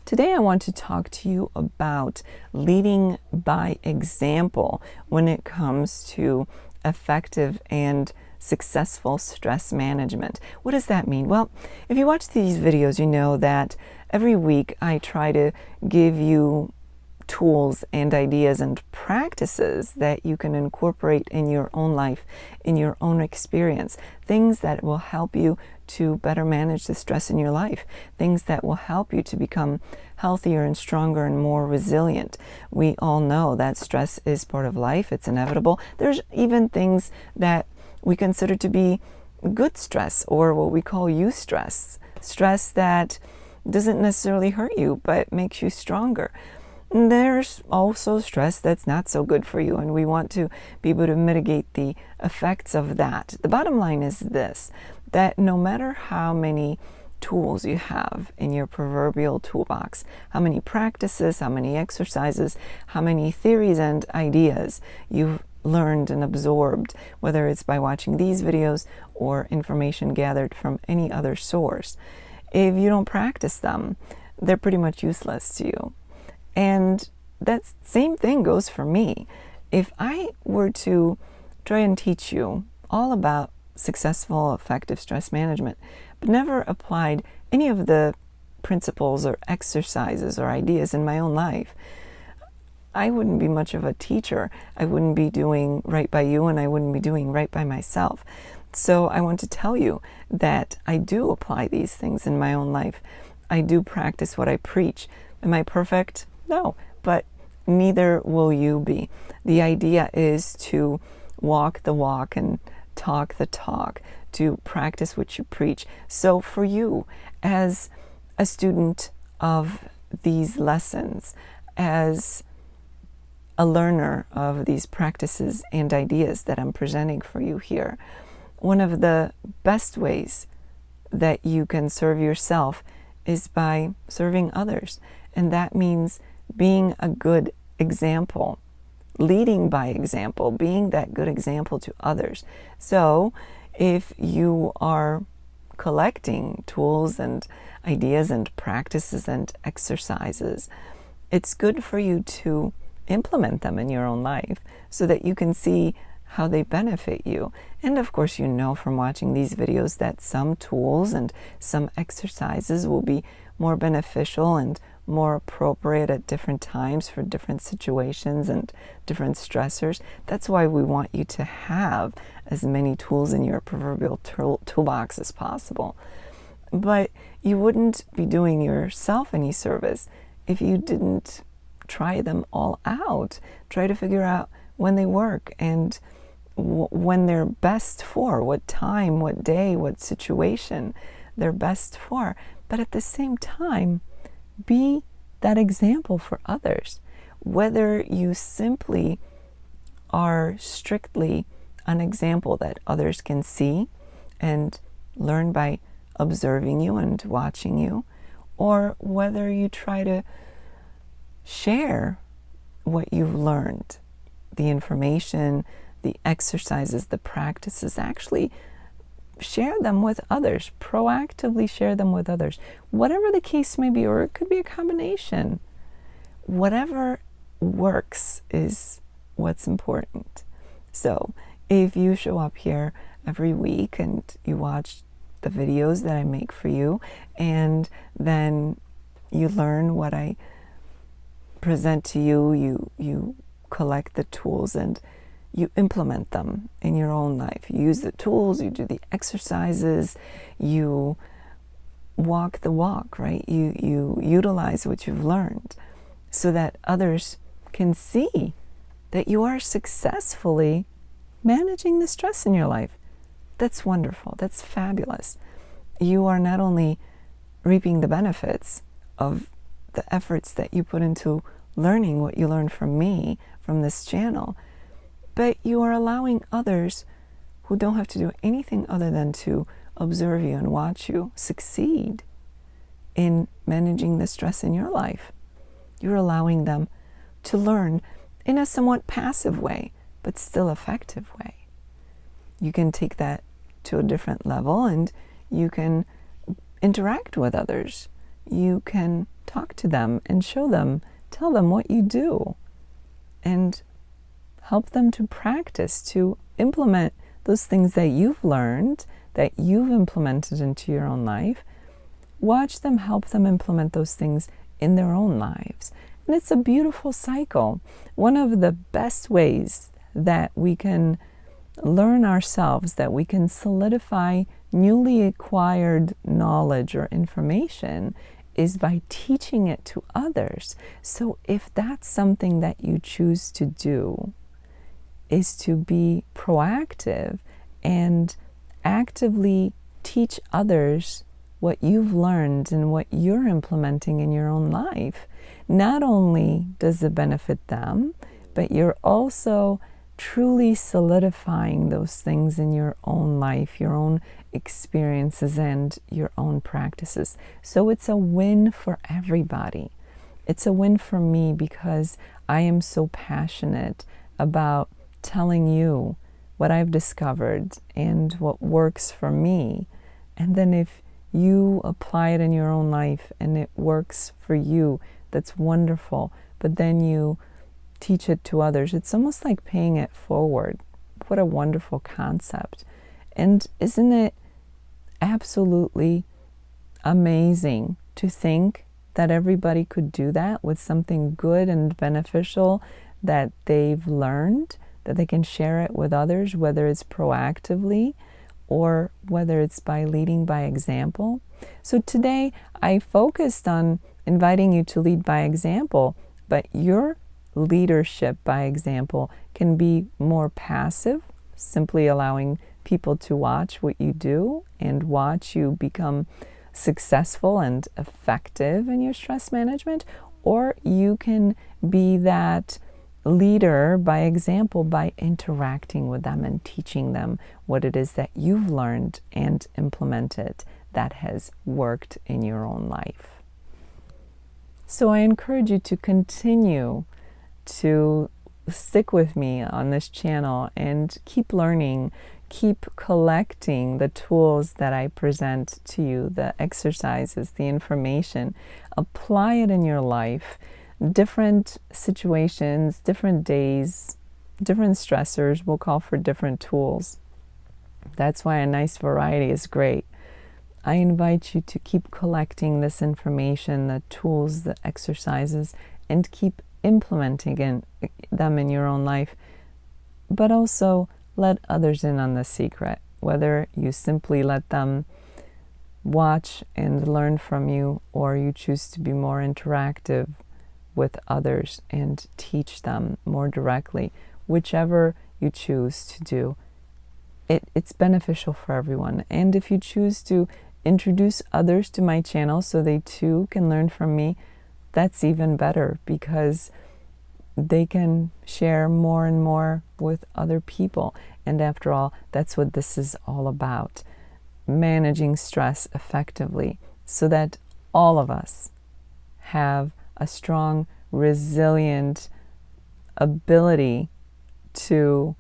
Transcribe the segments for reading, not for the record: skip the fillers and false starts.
Today I want to talk to you about leading by example when it comes to effective and successful stress management. What does that mean? Well, if you watch these videos, you know that every week I try to give you tools and ideas and practices that you can incorporate in your own life, in your own experience, things that will help you to better manage the stress in your life, things that will help you to become healthier and stronger and more resilient. We all know that stress is part of life, it's inevitable. There's even things that we consider to be good stress, or what we call eustress, stress that doesn't necessarily hurt you but makes you stronger. There's also stress that's not so good for you, and we want to be able to mitigate the effects of that. The bottom line is this, that no matter how many tools you have in your proverbial toolbox, how many practices, how many exercises, how many theories and ideas you've learned and absorbed, whether it's by watching these videos or information gathered from any other source, if you don't practice them, they're pretty much useless to you. And that same thing goes for me. If I were to try and teach you all about successful, effective stress management, but never applied any of the principles or exercises or ideas in my own life, I wouldn't be much of a teacher. I wouldn't be doing right by you, and I wouldn't be doing right by myself. So I want to tell you that I do apply these things in my own life. I do practice what I preach. Am I perfect? No, but neither will you be. The idea is to walk the walk and talk the talk, to practice what you preach. So for you, as a student of these lessons, as a learner of these practices and ideas that I'm presenting for you here, one of the best ways that you can serve yourself is by serving others. And that means being a good example, leading by example, being that good example to others. So if you are collecting tools and ideas and practices and exercises, it's good for you to implement them in your own life so that you can see how they benefit you. And of course, you know from watching these videos that some tools and some exercises will be more beneficial and more appropriate at different times for different situations and different stressors. That's why we want you to have as many tools in your proverbial toolbox as possible. But you wouldn't be doing yourself any service if you didn't try them all out. Try to figure out when they work and when they're best for, what time, what day, what situation they're best for. But at the same time, be that example for others. Whether you simply are strictly an example that others can see and learn by observing you and watching you, or whether you try to share what you've learned, the information, the exercises, the practices, actually share them with others, proactively share them with others, whatever the case may be, or it could be a combination. Whatever works is what's important. So if you show up here every week and you watch the videos that I make for you, and then you learn what I present to you, you collect the tools and you implement them in your own life. You use the tools, you do the exercises, you walk the walk, right? You utilize what you've learned so that others can see that you are successfully managing the stress in your life. That's wonderful. That's fabulous. You are not only reaping the benefits of the efforts that you put into learning what you learned from me, from this channel, but you are allowing others who don't have to do anything other than to observe you and watch you succeed in managing the stress in your life. You're allowing them to learn in a somewhat passive way, but still effective way. You can take that to a different level and you can interact with others. You can talk to them and show them, tell them what you do, and help them to practice, to implement those things that you've learned, that you've implemented into your own life. Watch them, help them implement those things in their own lives. And it's a beautiful cycle. One of the best ways that we can learn ourselves, that we can solidify newly acquired knowledge or information, is by teaching it to others. So if that's something that you choose to do, is to be proactive and actively teach others what you've learned and what you're implementing in your own life, not only does it benefit them, but you're also truly solidifying those things in your own life, your own experiences and your own practices. So it's a win for everybody. It's a win for me because I am so passionate about telling you what I've discovered and what works for me. And then if you apply it in your own life and it works for you, that's wonderful. But then you teach it to others. It's almost like paying it forward. What a wonderful concept. And isn't it absolutely amazing to think that everybody could do that with something good and beneficial that they've learned, that they can share it with others, whether it's proactively or whether it's by leading by example. So today I focused on inviting you to lead by example, but your leadership by example can be more passive, simply allowing people to watch what you do and watch you become successful and effective in your stress management. Or you can be that leader by example by interacting with them and teaching them what it is that you've learned and implemented that has worked in your own life. So I encourage you to continue to stick with me on this channel and keep learning, keep collecting the tools that I present to you, the exercises, the information. Apply it in your life. Different situations, different days, different stressors will call for different tools. That's why a nice variety is great. I invite you to keep collecting this information, the tools, the exercises, and keep implementing them in your own life, but also let others in on the secret, whether you simply let them watch and learn from you, or you choose to be more interactive with others and teach them more directly. Whichever you choose to do, it's beneficial for everyone. And if you choose to introduce others to my channel so they too can learn from me, that's even better, because they can share more and more with other people. And after all, that's what this is all about. Managing stress effectively so that all of us have a strong, resilient ability to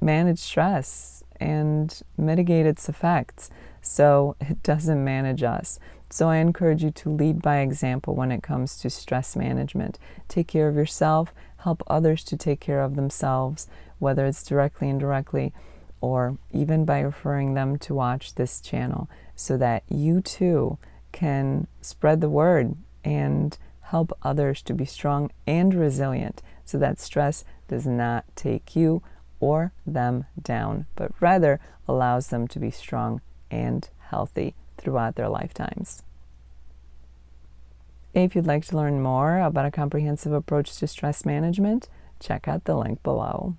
manage stress and mitigate its effects so it doesn't manage us. So I encourage you to lead by example when it comes to stress management. Take care of yourself, help others to take care of themselves, whether it's directly, indirectly, or even by referring them to watch this channel, so that you too can spread the word and help others to be strong and resilient, so that stress does not take you or them down, but rather allows them to be strong and healthy throughout their lifetimes. If you'd like to learn more about a comprehensive approach to stress management, check out the link below.